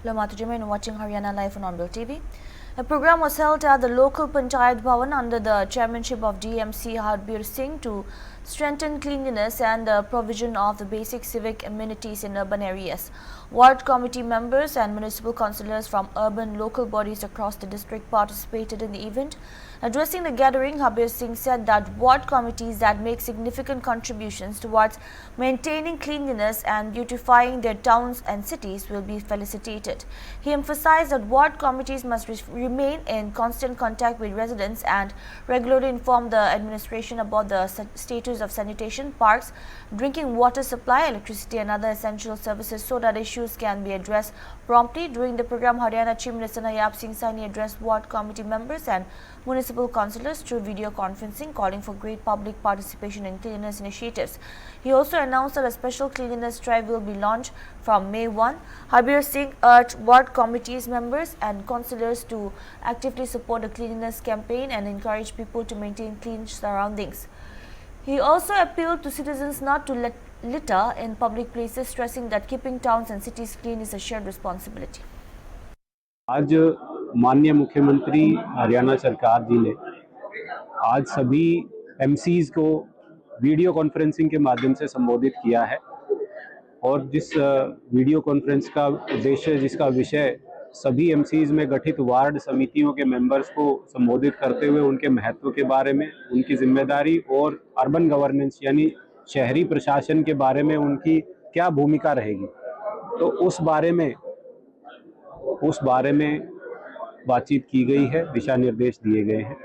Hello, Matuji, and watching Haryana Live on Onbil TV. A program was held at the local Panchayat Bhavan under the chairmanship of DMC Harbir Singh to strengthen cleanliness and the provision of the basic civic amenities in urban areas. Ward committee members and municipal councillors from urban local bodies across the district participated in the event. Addressing the gathering, Harbir Singh said that ward committees that make significant contributions towards maintaining cleanliness and beautifying their towns and cities will be felicitated. He emphasized that ward committees must remain in constant contact with residents and regularly inform the administration about the status of sanitation, parks, drinking water supply, electricity and other essential services so that issues can be addressed promptly. During the program, Haryana Chief Minister Nayaab Singh Saini addressed ward committee members and municipal councillors through video conferencing, calling for great public participation in cleanliness initiatives. He also announced that a special cleanliness drive will be launched from May 1. Harbir Singh urged ward committees members and councillors to actively support the cleanliness campaign and encourage people to maintain clean surroundings. He also appealed to citizens not to litter in public places, stressing that keeping towns and cities clean is a shared responsibility. आज माननीय मुख्यमंत्री हरियाणा सरकार जी ने आज सभी MCs को video conferencing के माध्यम से संबोधित किया है और जिस वीडियो कॉन्फ्रेंस का उद्देश्य, जिसका विषय सभी एमसीज में गठित वार्ड समितियों के मेंबर्स को संबोधित करते हुए उनके महत्व के बारे में, उनकी जिम्मेदारी और अर्बन गवर्नेंस यानी शहरी प्रशासन के बारे में उनकी क्या भूमिका रहेगी, तो उस बारे में बातचीत की गई है, दिशा निर्देश दिए गए हैं।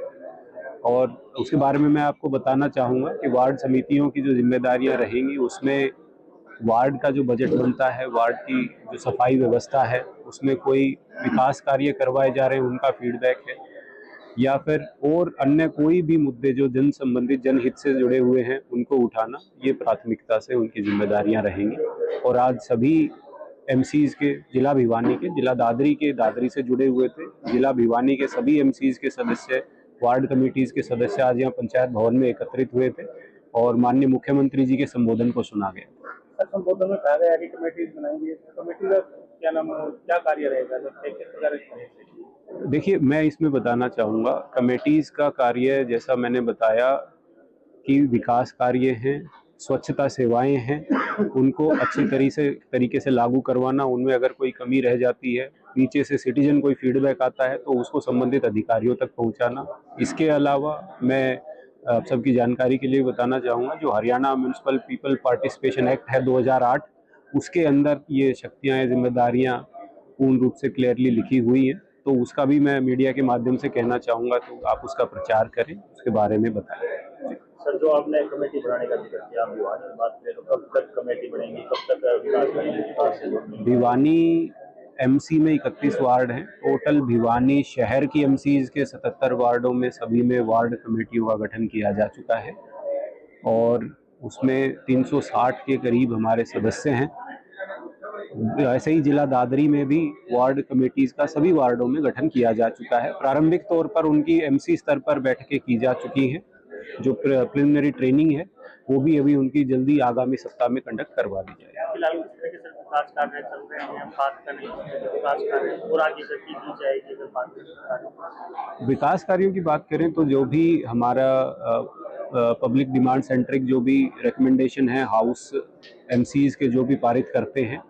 और उसके बारे में मैं आपको बताना चाहूँगा कि वार्ड समितियों की जो जिम्मेदारियां रहेंगी उसमें वार्ड का जो बजट बनता है, वार्ड की जो सफाई व्यवस्था है, उसमें कोई विकास कार्य करवाए जा रहे हैं उनका फीडबैक है, या फिर और अन्य कोई भी मुद्दे जो जन संबंधित जनहित से जुड़े हुए हैं उनको उठाना, ये प्राथमिकता से उनकी जिम्मेदारियां रहेंगी। और आज सभी एमसीज के जिला भिवानी के, जिला दादरी से जुड़े हुए थे, जिला भिवानी के सभी एमसीज के सदस्य, वार्ड कमेटीज के सदस्य आज यहाँ पंचायत भवन में एकत्रित हुए थे और माननीय मुख्यमंत्री जी के संबोधन को सुना गया। संबोधन में कहा गया कि कमेटीज बनाएंगे, कमेटी का क्या नाम, क्या कार्य रहेगा? देखिए, मैं इसमें बताना चाहूँगा, कमेटीज का कार्य जैसा मैंने बताया कि विकास कार्य हैं, स्वच्छता सेवाएं हैं, उनको अच्छी तरीके से लागू करवाना, उनमें अगर कोई कमी रह जाती है, नीचे से सिटीजन कोई फीडबैक आता है तो उसको संबंधित अधिकारियों तक पहुंचाना। इसके अलावा मैं आप सबकी जानकारी के लिए बताना चाहूँगा, जो Haryana municipal people participation act है 2008, उसके अंदर ये शक्तियाँ, जिम्मेदारियाँ पूर्ण रूप से क्लियरली लिखी हुई हैं, तो उसका भी मैं मीडिया के माध्यम से कहना चाहूँगा, तो आप उसका प्रचार करें, उसके बारे में बताएं। सर, जो आपने कमेटी बनाने का जिक्र किया, भिवानी की बात करें तो कब तक कमेटी बनेगी, कब तक विकास बनेगी? भिवानी एमसी में 31 वार्ड हैं टोटल। भिवानी शहर की एमसीज के 77 वार्डों में सभी में वार्ड कमेटियों का गठन किया जा चुका है और उसमें 360 के करीब हमारे सदस्य हैं। ऐसे ही जिला दादरी में भी वार्ड कमेटीज का सभी वार्डों में गठन किया जा चुका है। प्रारंभिक तौर पर उनकी एमसी स्तर पर बैठकें की जा चुकी हैं। जो प्रिलिमिनरी ट्रेनिंग है वो भी अभी उनकी जल्दी आगामी सप्ताह में कंडक्ट करवा दी जाएगी। फिलहाल किस तरह के विकास कार्य चल रहे हैं, बात करें विकास कार्य और आगे गति दी जाएगी? अगर बात करें विकास कार्यों की बात करें तो जो भी हमारा पब्लिक डिमांड सेंट्रिक जो भी रिकमेंडेशन है, हाउस एमसीज के जो भी पारित करते हैं,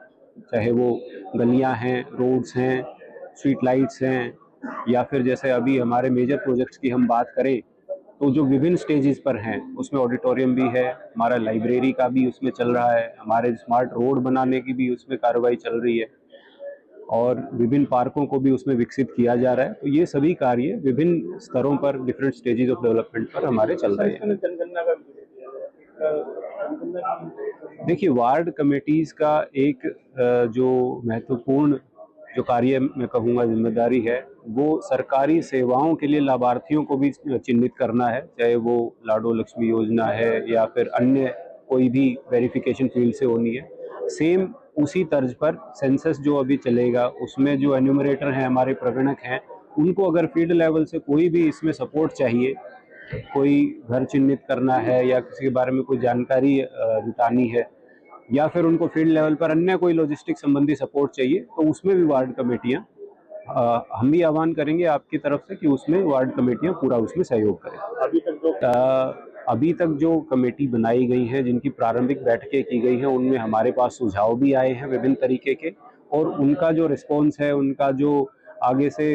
चाहे वो गलियां हैं, रोड्स हैं, स्ट्रीट लाइट्स हैं, या फिर जैसे अभी हमारे मेजर प्रोजेक्ट्स की हम बात करें तो जो विभिन्न स्टेजेस पर हैं उसमें ऑडिटोरियम भी है, हमारा लाइब्रेरी का भी उसमें चल रहा है, हमारे स्मार्ट रोड बनाने की भी उसमें कार्रवाई चल रही है और विभिन्न पार्कों को भी उसमें विकसित किया जा रहा है। तो ये सभी कार्य विभिन्न स्तरों पर, डिफरेंट स्टेजेस ऑफ डेवलपमेंट पर हमारे चल रहे हैं। देखिए, वार्ड कमेटीज का एक जो महत्वपूर्ण जो कार्य मैं कहूँगा जिम्मेदारी है, वो सरकारी सेवाओं के लिए लाभार्थियों को भी चिन्हित करना है, चाहे वो लाडो लक्ष्मी योजना है या फिर अन्य कोई भी वेरिफिकेशन फील्ड से होनी है। सेम उसी तर्ज पर सेंसस जो अभी चलेगा उसमें जो एन्यूमरेटर हैं, हमारे प्रगणक हैं, उनको अगर फील्ड लेवल से कोई भी इसमें सपोर्ट चाहिए, कोई घर चिन्हित करना है या किसी के बारे में कोई जानकारी जुटानी है या फिर उनको फील्ड लेवल पर अन्य कोई लॉजिस्टिक संबंधी सपोर्ट चाहिए, तो उसमें भी वार्ड कमेटियाँ हम भी आह्वान करेंगे आपकी तरफ से कि उसमें वार्ड कमेटियाँ पूरा उसमें सहयोग करें। अभी तक जो कमेटी बनाई गई है, जिनकी प्रारंभिक बैठकें की गई हैं, उनमें हमारे पास सुझाव भी आए हैं विभिन्न तरीके के, और उनका जो रिस्पॉन्स है, उनका जो आगे से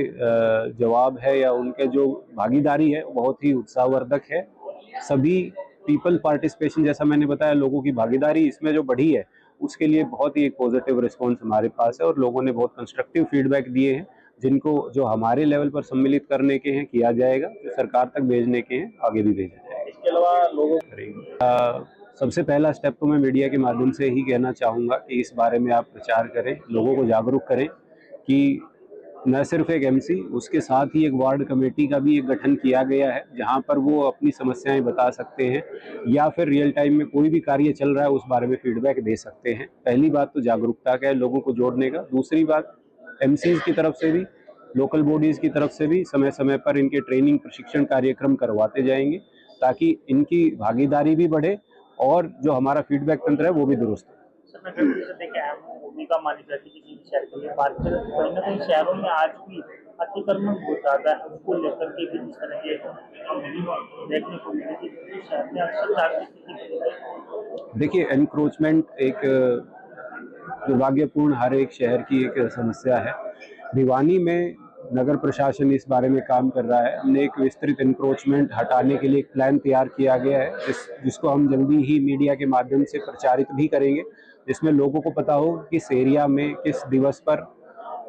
जवाब है या उनके जो भागीदारी है, बहुत ही उत्साहवर्धक है। सभी पीपल पार्टिसिपेशन, जैसा मैंने बताया, लोगों की भागीदारी इसमें जो बढ़ी है, उसके लिए बहुत ही एक पॉजिटिव रिस्पॉन्स हमारे पास है, और लोगों ने बहुत कंस्ट्रक्टिव फीडबैक दिए हैं, जिनको जो हमारे लेवल पर सम्मिलित करने के हैं किया जाएगा, जो सरकार तक भेजने के हैं आगे भी भेजा जाएगा। इसके अलावा लोगों सबसे पहला स्टेप तो मैं मीडिया के माध्यम से ही कहना चाहूँगा कि इस बारे में आप प्रचार करें, लोगों को जागरूक करें कि न सिर्फ एक एमसी, उसके साथ ही एक वार्ड कमेटी का भी एक गठन किया गया है, जहां पर वो अपनी समस्याएं बता सकते हैं या फिर रियल टाइम में कोई भी कार्य चल रहा है उस बारे में फीडबैक दे सकते हैं। पहली बात तो जागरूकता का है, लोगों को जोड़ने का। दूसरी बात, एमसीज की तरफ से भी, लोकल बॉडीज की तरफ से भी समय समय पर इनके ट्रेनिंग प्रशिक्षण कार्यक्रम करवाते जाएंगे, ताकि इनकी भागीदारी भी बढ़े और जो हमारा फीडबैक तंत्र है वो भी दुरुस्त हो। भूमिका मानी जाती है कि शहर के लिए बात करें, कहीं ना कहीं शहरों में आज भी अतिक्रमण बहुत ज्यादा है, उसको लेकर के भी इस तरह के देखने को मिले कि शहर में अक्सर देखिए, एनक्रोचमेंट एक दुर्भाग्यपूर्ण हर एक शहर की एक समस्या है। भिवानी में नगर प्रशासन इस बारे में काम कर रहा है। हमने एक विस्तृत एनक्रोचमेंट हटाने के लिए एक प्लान तैयार किया गया है, जिसको हम जल्दी ही मीडिया के माध्यम से प्रचारित भी करेंगे, जिसमें लोगों को पता हो किस एरिया में किस दिवस पर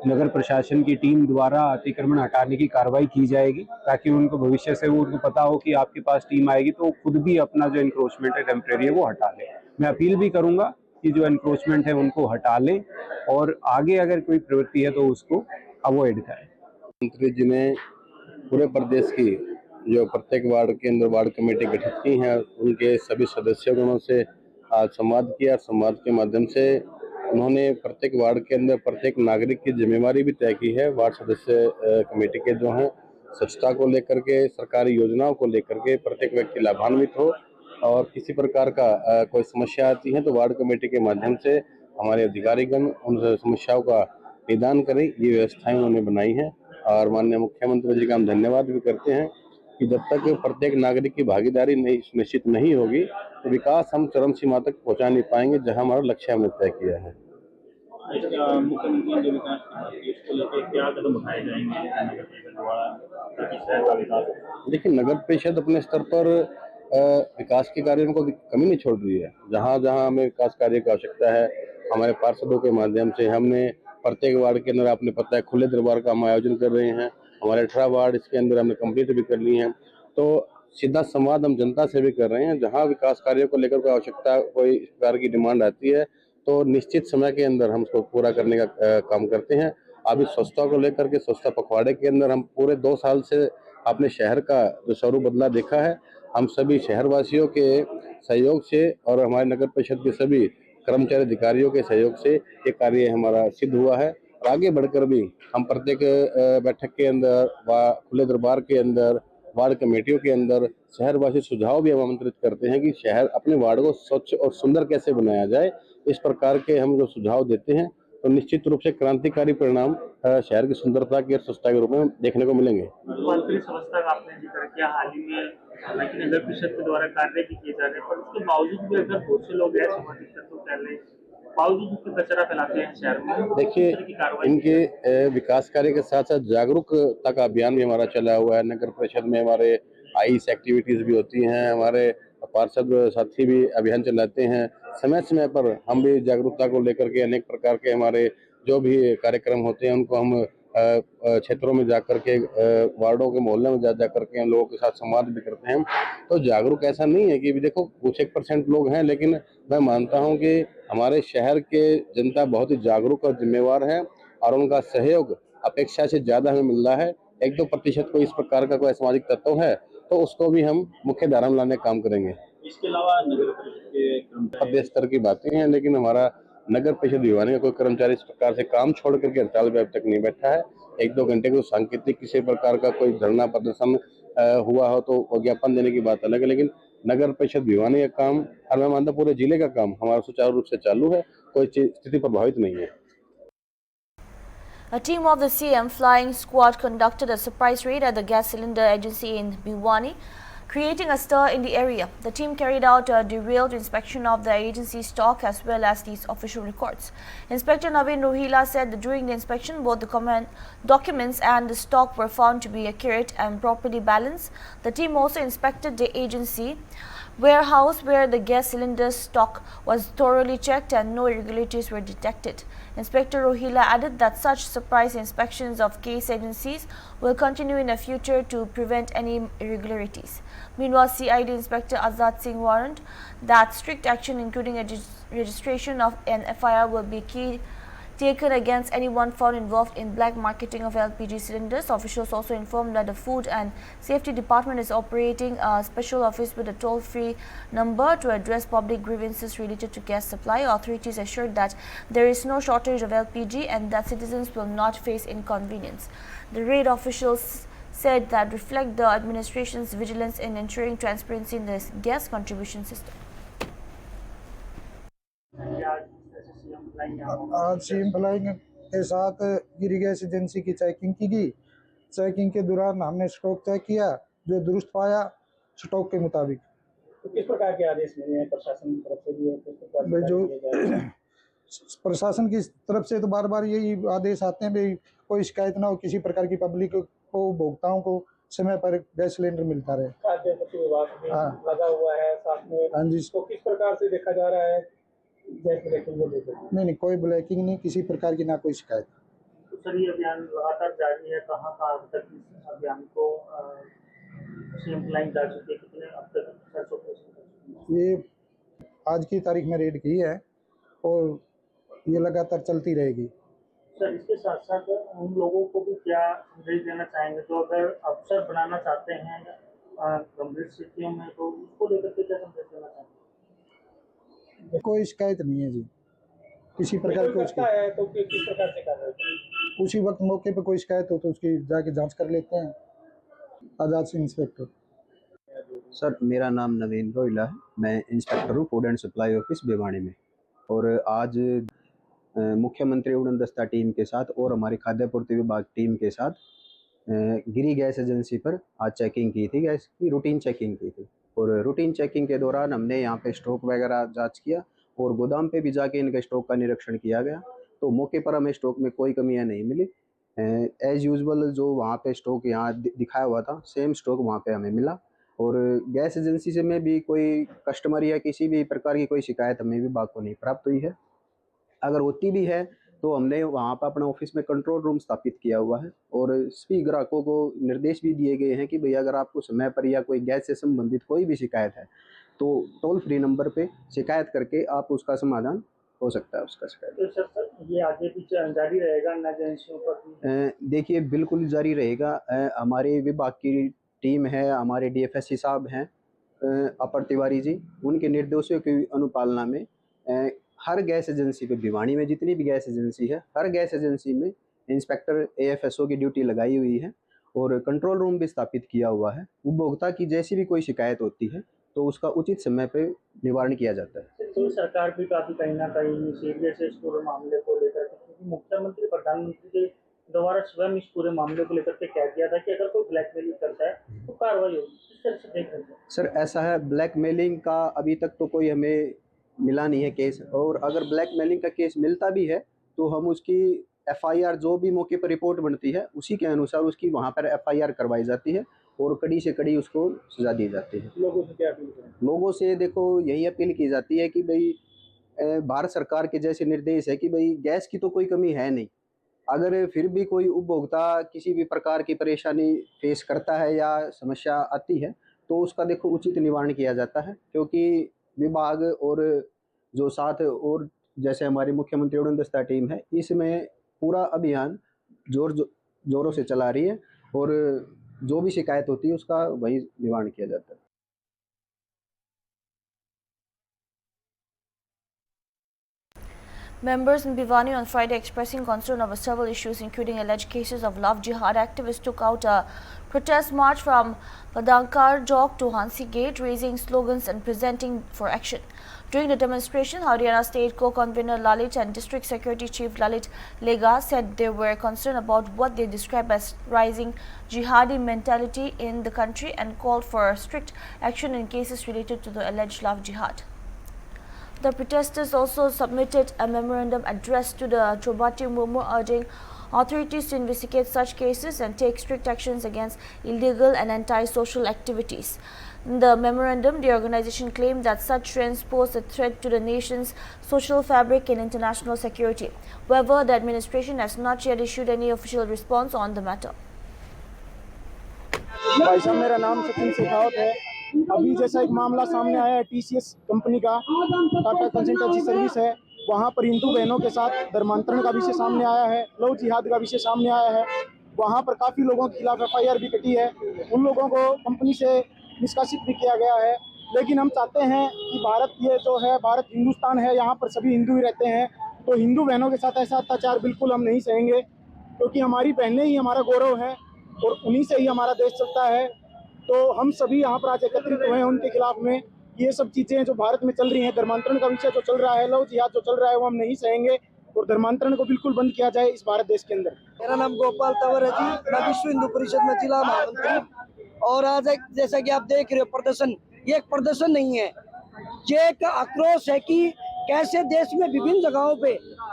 नगर प्रशासन की टीम द्वारा अतिक्रमण हटाने की कार्रवाई की जाएगी, ताकि उनको भविष्य से उनको पता हो कि आपके पास टीम आएगी तो खुद भी अपना जो एनक्रोचमेंट है टेम्परेरी है वो हटा लें। मैं अपील भी करूंगा कि जो एनक्रोचमेंट है उनको हटा लें, और आगे अगर कोई प्रवृत्ति है तो उसको अवॉइड करें। मंत्री जी ने पूरे प्रदेश की जो प्रत्येक वार्ड के अंदर वार्ड कमेटी गठित की हैं, उनके सभी सदस्यों से आज संवाद किया। संवाद के माध्यम से उन्होंने प्रत्येक वार्ड के अंदर प्रत्येक नागरिक की जिम्मेवारी भी तय की है। वार्ड सदस्य कमेटी के जो हैं, स्वच्छता को लेकर के, सरकारी योजनाओं को लेकर के प्रत्येक व्यक्ति लाभान्वित हो, और किसी प्रकार का कोई समस्या आती है तो वार्ड कमेटी के माध्यम से हमारे अधिकारीगण उन समस्याओं का निदान करें, ये व्यवस्थाएं उन्होंने बनाई हैं। और माननीय मुख्यमंत्री जी का हम धन्यवाद भी करते हैं कि जब तक प्रत्येक नागरिक की भागीदारी नहीं सुनिश्चित नहीं होगी तो विकास हम चरम सीमा तक पहुंचा नहीं पाएंगे, जहां हमारा लक्ष्य हमने तय किया है। मुख्यमंत्री जो विकास को लेकर क्या कदम उठाए जाएंगे? देखिए, नगर परिषद अपने स्तर पर विकास के कार्यों को कमी नहीं छोड़ रही है। जहां जहां हमें विकास कार्य की आवश्यकता है, हमारे पार्षदों के माध्यम से हमने प्रत्येक वार्ड के अंदर, आपने पता है, खुले दरबार का हम आयोजन कर रहे हैं। हमारे 18 वार्ड इसके अंदर हमने कंप्लीट भी कर लिए हैं। तो सीधा संवाद हम जनता से भी कर रहे हैं। जहां विकास कार्यों को लेकर कोई आवश्यकता, कोई इस प्रकार की डिमांड आती है तो निश्चित समय के अंदर हम उसको पूरा करने का काम करते हैं। अभी स्वच्छता को लेकर के, स्वच्छता पखवाड़े के अंदर हम पूरे 2 साल से अपने शहर का जो स्वरूप बदला देखा है। हम सभी शहरवासियों के सहयोग से और हमारे नगर परिषद के सभी कर्मचारी अधिकारियों के सहयोग से ये कार्य हमारा सिद्ध हुआ है। और आगे बढ़कर भी हम प्रत्येक बैठक के अंदर, खुले दरबार के अंदर, वार्ड कमेटियों के अंदर शहरवासी सुझाव भी हम आमंत्रित करते हैं कि शहर अपने वार्ड को स्वच्छ और सुंदर कैसे बनाया जाए। इस प्रकार के हम जो सुझाव देते हैं तो निश्चित रूप से क्रांतिकारी परिणाम शहर की सुंदरता की और स्वच्छता के रूप में देखने को मिलेंगे। स्वच्छता का आपने जिक्र किया, हाल ही में हालांकि नगर परिषद के द्वारा कार्य भी किए जा रहे हैं, पर उसके बावजूद भी अगर बहुत से लोग ऐसे तो पहले बावजूद उसके कचरा फैलाते हैं शहर में। देखिए, इनके विकास कार्य के साथ साथ जागरूकता का अभियान भी हमारा चला हुआ है। नगर परिषद में हमारे आईस एक्टिविटीज भी होती हैं, हमारे पार्षद साथी भी अभियान चलाते हैं। समय समय पर हम भी जागरूकता को लेकर के अनेक प्रकार के हमारे जो भी कार्यक्रम होते हैं उनको हम क्षेत्रों में जाकर के, वार्डों के मोहल्ले में जा करके हम लोगों के साथ संवाद भी करते हैं। तो जागरूक ऐसा नहीं है कि देखो कुछ 1% लोग हैं, लेकिन मैं मानता हूं कि हमारे शहर के जनता बहुत ही जागरूक और जिम्मेवार है, और उनका सहयोग अपेक्षा से ज्यादा हमें मिल रहा है। 1-2% कोई इस प्रकार का कोई सामाजिक तत्व है तो उसको भी हम मुख्य धारा में लाने का काम करेंगे। इसके अलावा नगर परिषद के प्रदेश स्तर की बातें हैं, लेकिन हमारा नगर परिषद भिवानी का कोई कर्मचारी इस प्रकार से काम छोड़ करके हड़ताल पे अब तक नहीं बैठा है। 1-2 घंटे को सांकेतिक किसी प्रकार का कोई धरना प्रदर्शन हुआ हो तो ज्ञापन देने की बात अलग है, लेकिन नगर परिषद भिवानी का काम और मैं मानता पूरे जिले का काम हमारा सुचारू रूप से चालू है, कोई स्थिति प्रभावित नहीं है। A team of the CM flying squad conducted a surprise raid at the gas cylinder agency in Bhiwani, creating a stir in the area. The team carried out a derailed inspection of the agency's stock as well as these official records. Inspector Naveen Rohila said that during the inspection, both the documents and the stock were found to be accurate and properly balanced. The team also inspected the agency warehouse where the gas cylinder stock was thoroughly checked and no irregularities were detected. Inspector Rohila added that such surprise inspections of case agencies will continue in the future to prevent any irregularities. Meanwhile, CID Inspector Azad Singh warned that strict action including a registration of an FIR will be taken against anyone found involved in black marketing of LPG cylinders. Officials also informed that the Food and Safety Department is operating a special office with a toll-free number to address public grievances related to gas supply. Authorities assured that there is no shortage of LPG and that citizens will not face inconvenience. The raid officials said that reflect the administration's vigilance in ensuring transparency in the gas contribution system. आज CM flying के साथ गिरी gas agency की checking की गई। Checking के दौरान हमने stock check किया जो दुरुस्त पाया स्टॉक के मुताबिक। तो किस प्रकार के आदेश मिले हैं प्रशासन की तरफ से भी किस प्रकार भाई जो प्रशासन की तरफ से तो बार बार यही आदेश आते हैं भाई कोई शिकायत ना हो, किसी प्रकार की पब्लिक को उपभोक्ताओं को समय पर गैस सिलेंडर मिलता रहे। खाद्य विभाग भी लगा हुआ है साथ में। हाँ जी। तो किस प्रकार से देखा जा रहा है गैस ब्लैकिंग को लेकर? नहीं, कोई ब्लैकिंग नहीं, किसी प्रकार की ना कोई शिकायत। तो सर ये अभियान लगातार जारी है, कहाँ अब तक इस अभियान को सीएम फ्लाइंग जा चुके, कितने अब तक सर्च ऑपरेशन? ये आज की तारीख में रेड की है और ये लगातार चलती रहेगी। सर इसके साथ साथ उन लोगों को भी क्या संदेश देना चाहेंगे जो अगर अफसर बनाना चाहते हैं गंभीर स्थितियों में, तो उसको लेकर के क्या संदेश देना चाहेंगे? कोई शिकायत नहीं है जी, किसी प्रकार की है तो किस प्रकार से कर रहे हैं? उसी वक्त मौके पर कोई शिकायत हो तो उसकी जाके जांच कर लेते हैं। आजाद सिंह इंस्पेक्टर। सर मेरा नाम नवीन रोहिला है, मैं इंस्पेक्टर हूँ food and supply office Bhiwani में। और आज मुख्यमंत्री उड़न दस्ता टीम के साथ और हमारी खाद्य आपूर्ति विभाग टीम के साथ गिरी गैस एजेंसी पर आज चेकिंग की थी, गैस की रूटीन चेकिंग की थी। और रूटीन चेकिंग के दौरान हमने यहाँ पे स्टॉक वगैरह जांच किया और गोदाम पे भी जाके इनके स्टॉक का निरीक्षण किया गया। तो मौके पर हमें स्टॉक में कोई कमियां नहीं मिली। एज़ यूजुअल जो वहाँ पे स्टॉक यहाँ दिखाया हुआ था सेम स्टॉक वहाँ पे हमें मिला। और गैस एजेंसी से में भी कोई कस्टमर या किसी भी प्रकार की कोई शिकायत हमें विभाग को नहीं प्राप्त हुई है। अगर होती भी है तो हमने वहाँ पर अपना ऑफिस में कंट्रोल रूम स्थापित किया हुआ है और सभी ग्राहकों को निर्देश भी दिए गए हैं कि भैया अगर आपको समय पर या कोई गैस से संबंधित कोई भी शिकायत है तो टोल फ्री नंबर पे शिकायत करके आप उसका समाधान हो सकता है उसका शिकायत। तो सर ये आगे भी जारी रहेगा इन एजेंसियों पर? देखिए बिल्कुल जारी रहेगा। हमारे विभाग की टीम है, हमारे डीएफएससी साहब हैं अपर तिवारी जी, उनके निर्देशों की अनुपालना में हर गैस एजेंसी पे भिवानी में जितनी भी गैस एजेंसी है हर गैस एजेंसी में इंस्पेक्टर एएफएसओ की ड्यूटी लगाई हुई है और कंट्रोल रूम भी स्थापित किया हुआ है। उपभोक्ता की जैसी भी कोई शिकायत होती है तो उसका उचित समय पर निवारण किया जाता है। तो सरकार भी काफ़ी कहीं ना कहीं सीरियस है इस पूरे मामले को लेकर, क्योंकि मुख्यमंत्री प्रधानमंत्री के द्वारा स्वयं इस पूरे मामले को लेकर के कह दिया था कि अगर कोई ब्लैकमेलिंग करता है तो कार्रवाई होगी। किस तरह से देख रहे हैं सर? ऐसा है, ब्लैकमेलिंग का अभी तक तो कोई हमें मिला नहीं है केस, और अगर ब्लैकमेलिंग का केस मिलता भी है तो हम उसकी एफआईआर जो भी मौके पर रिपोर्ट बनती है उसी के अनुसार उसकी वहाँ पर एफआईआर करवाई जाती है और कड़ी से कड़ी उसको सजा दी जाती है। लोगों से क्या अपील करें? लोगों से देखो यही अपील की जाती है कि भाई भारत सरकार के जैसे निर्देश है कि भाई गैस की तो कोई कमी है नहीं, अगर फिर भी कोई उपभोक्ता किसी भी प्रकार की परेशानी फेस करता है या समस्या आती है तो उसका देखो उचित निवारण किया जाता है, क्योंकि विभाग और जो साथ और जैसे हमारी मुख्यमंत्री उड़न दस्ता टीम है इसमें पूरा अभियान जोरों से चला रही है और जो भी शिकायत होती है उसका वही निवारण किया जाता है। Members in Bhiwani on Friday expressing concern over several issues including alleged cases of love jihad. Activists took out a protest march from Padankar Chowk to Hansi Gate, raising slogans and presenting for action. During the demonstration, Haryana State Co-Convener Lalit and District Secretary Chief Lalit Lega said they were concerned about what they described as rising jihadi mentality in the country and called for strict action in cases related to the alleged love jihad. The protesters also submitted a memorandum addressed to the Draupadi Murmu urging authorities to investigate such cases and take strict actions against illegal and anti-social activities. In the memorandum, the organization claimed that such trends pose a threat to the nation's social fabric and international security. However, the administration has not yet issued any official response on the matter. भाई साहब, मेरा नाम सचिन शेखावत है। अभी जैसा एक मामला सामने आया है टीसीएस कंपनी का, टाटा कंसल्टेंसी सर्विस है, वहां पर हिंदू बहनों के साथ धर्मांतरण का विषय सामने आया है, लव जिहाद का विषय सामने आया है। वहां पर काफ़ी लोगों के खिलाफ एफआईआर भी कटी है, उन लोगों को कंपनी से निष्कासित भी किया गया है। लेकिन हम चाहते हैं कि भारत ये जो है, भारत हिंदुस्तान है, यहाँ पर सभी हिंदू ही रहते हैं, तो हिंदू बहनों के साथ ऐसा अत्याचार बिल्कुल हम नहीं सहेंगे, क्योंकि हमारी बहनें ही हमारा गौरव है और उन्हीं से ही हमारा देश चलता है। तो हम सभी यहाँ पर आज एकत्रित हुए हैं उनके खिलाफ में। ये सब चीज़ें जो भारत में चल रही हैं, धर्मांतरण का विषय जो चल रहा है, लव जिहाद जो चल रहा है, वो हम नहीं सहेंगे और धर्मांतरण को बिल्कुल बंद किया जाए इस भारत देश के अंदर। मेरा नाम गोपाल तंवर है जी, मैं विश्व हिंदू परिषद में जिला महामंत्री। और आज एक जैसा कि आप देख रहे हो प्रदर्शन, ये एक प्रदर्शन नहीं है, ये एक आक्रोश है कि कैसे देश में विभिन्न जगहों पे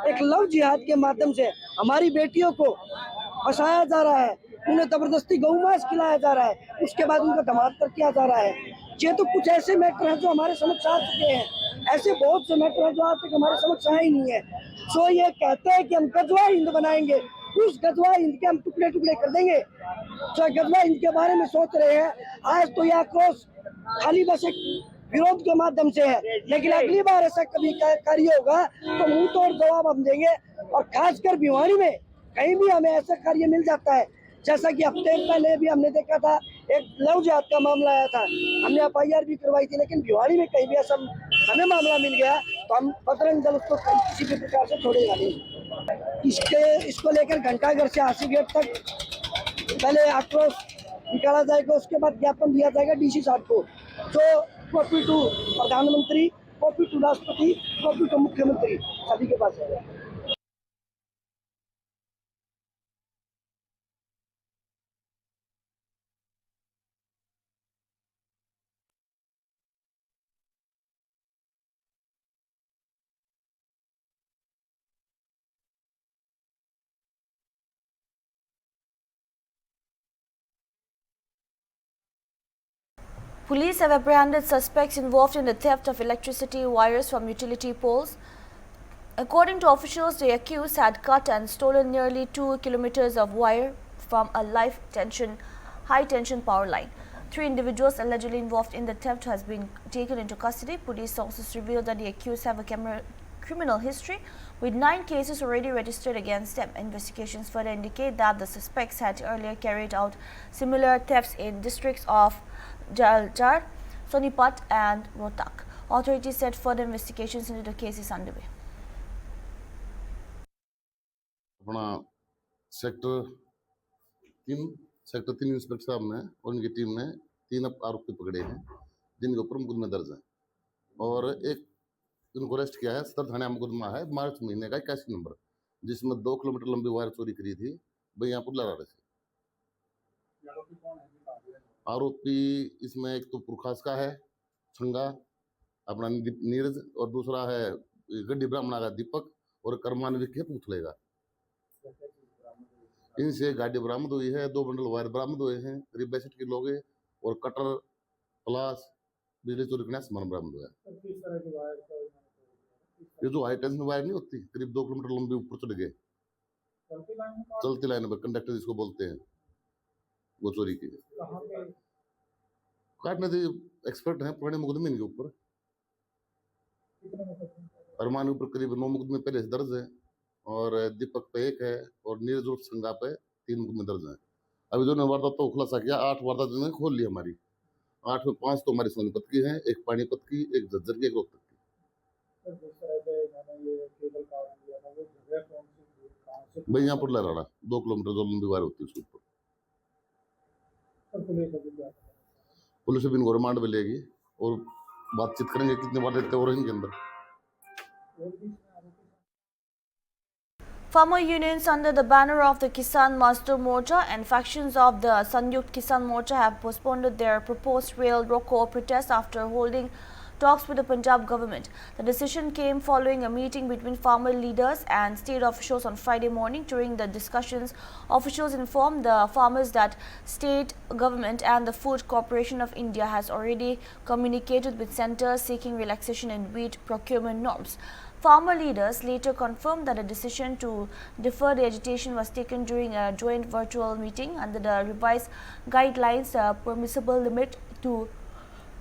एक लव जिहाद के माध्यम से हमारी बेटियों को फंसाया जा रहा है, उन्हें जबरदस्ती गौ मांस खिलाया जा रहा है, उसके बाद उनका धर्मांतर किया जा रहा है। ये तो कुछ ऐसे मैटर हैं जो हमारे समक्ष आ चुके हैं, ऐसे बहुत से मैटर हैं जो आज तक हमारे समक्ष आए ही नहीं है। सो ये कहते हैं कि हम गजवा हिंद बनाएंगे, उस गजवा हिंद के हम टुकड़े टुकड़े कर देंगे। जो गजवा हिंद के बारे में सोच रहे हैं, आज तो यह आक्रोश खाली बस एक विरोध के माध्यम से है, लेकिन अगली बार ऐसा कभी कार्य होगा तो मुंह तोड़ जवाब हम देंगे। और खासकर भिवानी में कहीं भी हमें ऐसा कार्य मिल जाता है, जैसा कि हफ्ते पहले भी हमने देखा था, एक लव जिहाद का मामला आया था, हमने एफआईआर भी करवाई थी, लेकिन भिवानी में कहीं भी ऐसा हमें मामला मिल गया तो हम बजरंग दल उसको किसी भी प्रकार से छोड़ेगा नहीं। इसको लेकर घंटाघर से हासी गेट तक पहले आक्रोश निकाला जाएगा, उसके बाद ज्ञापन दिया जाएगा डीसी साहब को, जो कॉपी टू प्रधानमंत्री, कॉपी टू राष्ट्रपति, कॉपी टू मुख्यमंत्री सभी के पास है। Police have apprehended suspects involved in the theft of electricity wires from utility poles. According to officials, the accused had cut and stolen nearly 2 kilometers of wire from a high-tension power line. 3 individuals allegedly involved in the theft has been taken into custody. Police sources revealed that the accused have a criminal history with 9 cases already registered against them. Investigations further indicate that the suspects had earlier carried out similar thefts in districts of Jaljar, Sonipat and Rohtak. Authorities said further investigations into the case is underway. अपना sector 3 inspector साहब ने और उनकी team ने 3 आरोपी पकड़े हैं, जिनके ऊपर मुकदमे दर्ज है और एक इनको अरेस्ट किया है। सदर थाने मुकदमा है मार्च महीने का 81 नंबर, जिसमें 2 किलोमीटर लंबी वायर चोरी करी थी बहियापुर लड़ा से। आरोपी इसमें एक तो पुरखास का है छंगा अपना नीरज और दूसरा है गड्डी ब्राह्मणा का दीपक और कर्मान्वित के पूथले का। इनसे गाड़ी बरामद हुई है, 2 बंडल वायर बरामद हुए हैं, करीब 62 किलो के, और कटर प्लास बिजली चोरी का सामान बरामद हुआ है। ये जो हाई टेंशन वायर नहीं होती, करीब 2 किलोमीटर लंबी ऊपर चढ़ गए, चलती लाइन पर कंडक्टर जिसको बोलते हैं, वो चोरी की। काटने से एक्सपर्ट हैं, पुराने मुकदमे इनके ऊपर, अरमान ऊपर करीब 9 मुकदमे पहले से दर्ज है और दीपक पे 1 है और नीरज उर्फ संगा पे 3 मुकदमे दर्ज हैं। अभी जो वारदात तो खुलासा किया, 8 वारदात ने खोल ली हमारी। 8 में 5 तो हमारी सोनीपत की हैं, 1 पानीपत की, 1 झज्जर की, 1 रोहतक की। भाई यहाँ पर लहराड़ा 2 किलोमीटर जो लंबी वायर होती है उसके ऊपर पुलिस भी इनको रिमांड में लेगी और बातचीत करेंगे कितने बार देते और इनके अंदर। Farmer unions under the banner of the Kisan Mazdoor Morcha and factions of the Sanyukt Kisan Morcha have postponed their proposed rail roko protest after holding talks with the Punjab government. The decision came following a meeting between farmer leaders and state officials on Friday morning. During the discussions, officials informed the farmers that state government and the Food Corporation of India has already communicated with centres seeking relaxation in wheat procurement norms. Farmer leaders later confirmed that a decision to defer the agitation was taken during a joint virtual meeting under the revised guidelines. A permissible limit to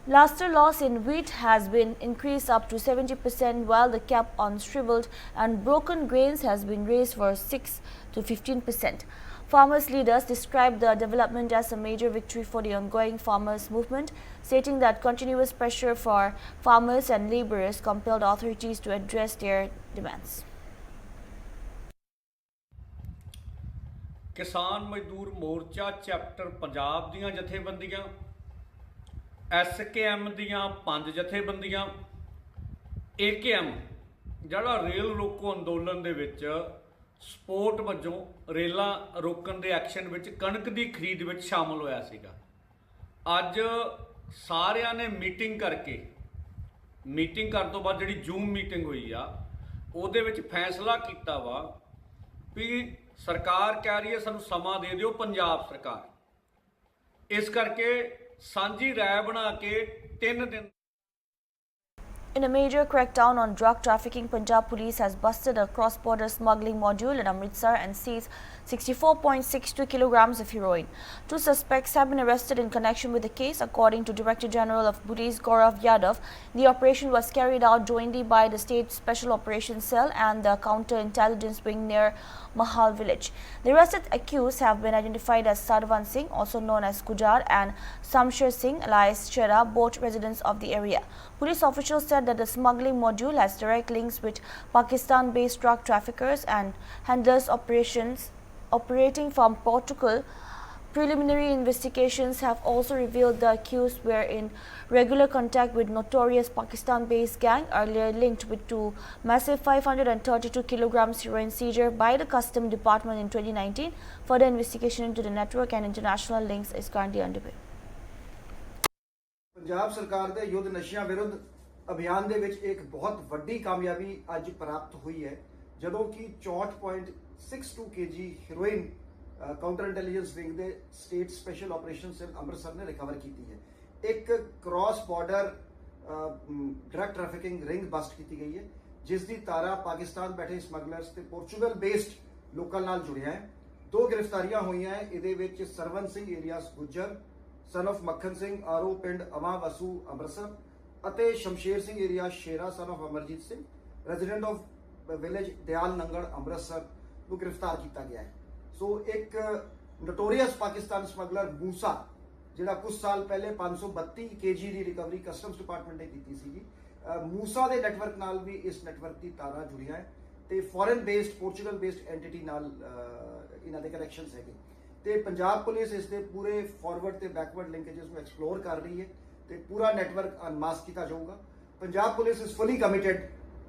luster loss in wheat has been increased up to 70%, while the cap on shriveled and broken grains has been raised for 6 to 15%. Farmers' leaders described the development as a major victory for the ongoing farmers' movement, stating that continuous pressure for farmers and labourers compelled authorities to address their demands. किसान मजदूर मोर्चा chapter Punjab दीयां जथेबंदियां SKM दीयां 5 जथेबंदियां AKM ਜਿਹੜਾ rail ਰੋਕੋ ਅੰਦੋਲਨ ਦੇ ਵਿੱਚ support ਵਜੋਂ ਰੇਲਾਂ ਰੋਕਣ ਦੇ ਐਕਸ਼ਨ ਵਿੱਚ ਕਣਕ ਦੀ ਖਰੀਦ ਵਿੱਚ ਸ਼ਾਮਲ ਹੋਇਆ ਸੀਗਾ। ਅੱਜ ਸਾਰਿਆਂ ਨੇ ਮੀਟਿੰਗ ਕਰਨ ਤੋਂ ਬਾਅਦ ਜਿਹੜੀ ਜ਼ੂਮ ਮੀਟਿੰਗ ਹੋਈ ਆ ਉਹਦੇ ਵਿੱਚ ਫੈਸਲਾ ਕੀਤਾ ਵਾ ਵੀ ਸਰਕਾਰ ਕਹਿ ਰਹੀ ਹੈ ਸਾਨੂੰ ਸਮਾਂ ਦੇ ਦਿਓ ਪੰਜਾਬ ਸਰਕਾਰ ਇਸ ਕਰਕੇ ਸਾਂਝੀ ਰਾਇ ਬਣਾ ਕੇ 3 ਦਿਨ In a major crackdown on drug trafficking, Punjab police has busted a cross-border smuggling module in Amritsar and seized 64.62 kilograms of heroin. 2 suspects have been arrested in connection with the case. According to Director General of Police Gaurav Yadav, the operation was carried out jointly by the State Special Operations Cell and the Counter-Intelligence Wing near Mahal village. The arrested accused have been identified as Sarvan Singh, also known as Gujar, and Samshir Singh, alias Chera, both residents of the area. Police officials said that the smuggling module has direct links with Pakistan-based drug traffickers and handlers operating from Portugal. Preliminary investigations have also revealed the accused were in regular contact with notorious Pakistan-based gang earlier linked with two massive 532 kilograms heroin seizure by the Custom Department in 2019. Further investigation into the network and international links is currently underway. Punjab ਸਰਕਾਰ ਦੇ ਯੁੱਧ ਨਸ਼ਿਆਂ ਵਿਰੁੱਧ ਅਭਿਆਨ ਦੇ ਵਿੱਚ ਇੱਕ ਬਹੁਤ ਵੱਡੀ ਕਾਮਯਾਬੀ ਅੱਜ ਪ੍ਰਾਪਤ ਹੋਈ ਹੈ ਜਦੋਂ ਕਿ 64.62 kg heroin counter intelligence wing ਦੇ state special operation cell Amritsar ਨੇ ਰਿਕਵਰ ਕੀਤੀ ਹੈ। ਇੱਕ cross border drug trafficking ring bust ਕੀਤੀ ਗਈ ਹੈ ਜਿਸ ਦੀ ਤਾਰਾ ਪਾਕਿਸਤਾਨ ਬੈਠੇ ਸਮਗਲਰਸ ਤੇ ਪੋਰਚੁਗਲ ਬੇਸਡ ਲੋਕਲ ਨਾਲ ਜੁੜਿਆ ਹੈ। 2 ਗ੍ਰਿਫਤਾਰੀਆਂ ਹੋਈਆਂ ਹੈ ਇਹਦੇ ਵਿੱਚ Sarwan Singh alias Gujjar son of Makhan Singh Aro ਪਿੰਡ ਅਵਾ ਵਸੂ ਅੰਮ੍ਰਿਤਸਰ ਅਤੇ ਸ਼ਮਸ਼ੇਰ ਸਿੰਘ ਏਰੀਆ Shera son of Amarjeet Singh resident of village Dayal Nangal Amritsar ਨੂੰ ਗ੍ਰਿਫਤਾਰ ਕੀਤਾ ਗਿਆ ਹੈ। ਸੋ ਇੱਕ ਨੋਟੋਰੀਅਸ ਪਾਕਿਸਤਾਨ ਸਮਗਲਰ ਮੂਸਾ ਜਿਹੜਾ ਕੁਝ ਸਾਲ ਪਹਿਲੇ 532 kg ਦੀ ਰਿਕਵਰੀ ਕਸਟਮਸ ਡਿਪਾਰਟਮੈਂਟ ਨੇ ਕੀਤੀ ਸੀਗੀ ਮੂਸਾ ਦੇ ਨੈਟਵਰਕ ਨਾਲ ਵੀ ਇਸ ਨੈਟਵਰਕ ਦੀ ਤਾਰਾਂ ਜੁੜੀਆਂ ਹੈ ਤੇ foreign based Portugal based NTT ਨਾਲ ਇਹਨਾਂ ਦੇ ਕਨੈਕਸ਼ਨਸ ਹੈਗੇ ਤੇ ਪੰਜਾਬ ਪੁਲਿਸ ਇਸ ਦੇ ਪੂਰੇ ਫਾਰਵਰਡ ਤੇ ਬੈਕਵਰਡ ਲਿੰਕੇजेस ਨੂੰ ਐਕਸਪਲੋਰ ਕਰ ਰਹੀ ਹੈ ਤੇ ਪੂਰਾ ਨੈਟਵਰਕ ਅਨਮਾਸਕ ਕੀਤਾ ਜਾਊਗਾ। Punjab police is fully committed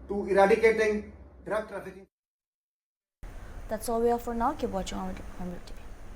to eradicating drug trafficking. That's all we have for now. Keep watching our TV.